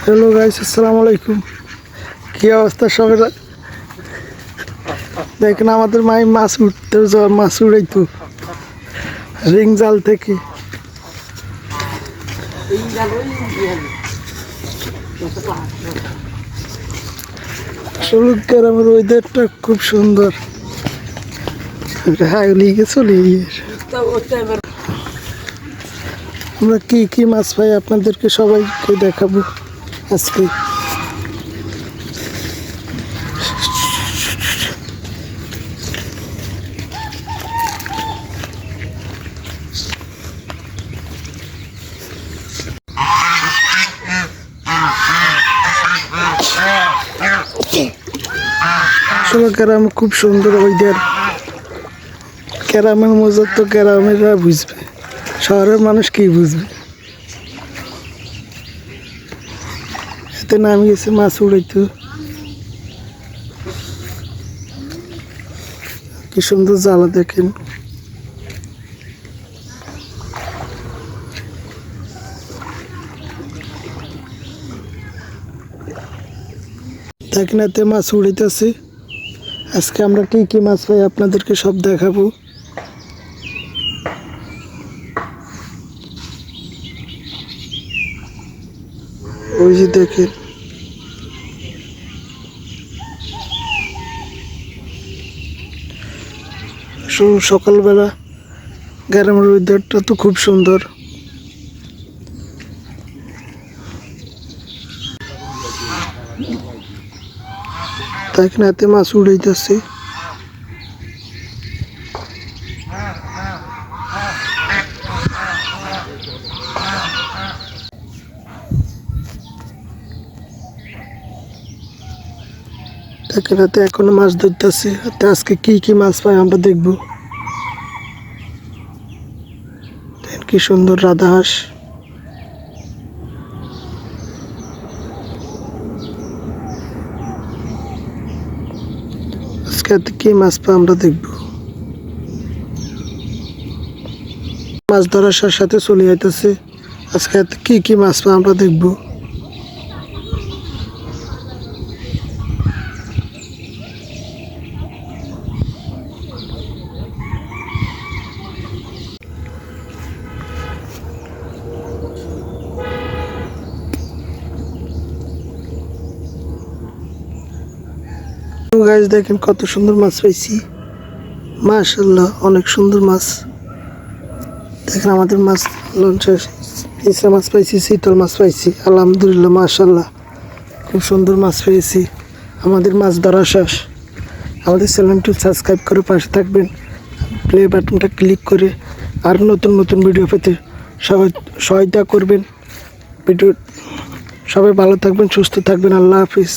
Hello guys, আসসালামু আলাইকুম। কি অবস্থা সবার? দেখেন আমাদের মাই মাছ উঠতে মাছ উড়াইতো রিং জাল থেকে। আসলে গ্রামের ওয়েদারটা খুব সুন্দর। আমরা কি কি মাছ পাই আপনাদেরকে সবাইকে দেখাবো আজকে। আসলে গ্রাম খুব সুন্দর ওয়েদার। গ্রামের মজা তো গ্রামেরা বুঝবে, শহরের মানুষ কি বুঝবে। এতে নামে গেছে মাছ উড়াইতো। কি সুন্দর জ্বালা দেখেন। দেখেন এতে মাছ উড়াইতেছে। আজকে আমরা কি কি মাছ পাই আপনাদেরকে সব দেখাবো। ওই যে দেখেন সকালবেলা গ্রামের ওয়েদারটা তো খুব সুন্দর। দেখেন এতে মাছ উড়াইতেছে। দেখেন এতে এখনো মাছ ধরতেছে। আজকে কি কি মাছ পাই আমরা দেখবো। কি সুন্দর রাধা হাঁস। আজকে এতে কি মাছ পাই আমরা দেখবো। মাছ ধরার সাথে চলে যাইতেছে। আজকে এতে কি কি মাছ পাই আমরা দেখবো। গাইস দেখেন কত সুন্দর মাছ পাইছি, মাশাআল্লাহ অনেক সুন্দর মাছ। দেখেন আমাদের মাছ লঞ্চে ইসা মাছ পাইছি, শীতল মাছ পাইছি। আলহামদুলিল্লাহ মাশাআল্লাহ খুব সুন্দর মাছ পেয়েছি। আমাদের মাছ ধরা শেষ। আমাদের চ্যানেলটি সাবস্ক্রাইব করে পাশে থাকবেন, প্লে বাটনটা ক্লিক করে আর নতুন নতুন ভিডিও পেতে সবাই সহায়তা করবেন। ভিডিও সবাই ভালো থাকবেন, সুস্থ থাকবেন। আল্লাহ হাফিজ।